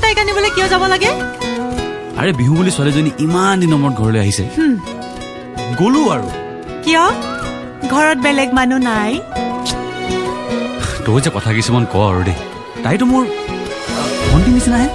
তাইক আনিবলৈ কিয় যাব লাগে? আৰে বিহু বুলি ছোৱালীজনী ইমান দিনৰ মূৰত ঘৰলৈ আহিছে, গলো আৰু। কিয় ঘৰত বেলেগ মানুহ নাই? তই যে কথা কিছুমান ক আৰু দেই, তাইতো মোৰ ভণ্টি নিচিনাহে।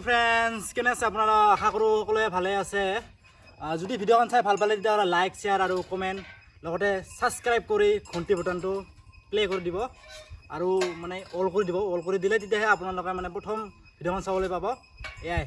ফ্ৰেন্ডছ, কেনে আছে আপোনালোক? আশা কৰোঁ সকলোৱে ভালে আছে। যদি ভিডিঅ'খন চাই ভাল পালে তেতিয়াহ'লে লাইক, শ্বেয়াৰ আৰু কমেণ্ট, লগতে ছাবস্ক্ৰাইব কৰি ঘণ্টি বটনটো প্লে' কৰি দিব আৰু মানে অল কৰি দিব। অল কৰি দিলে তেতিয়াহে আপোনালোকে মানে প্ৰথম ভিডিঅ'খন চাবলৈ পাব। এয়াই।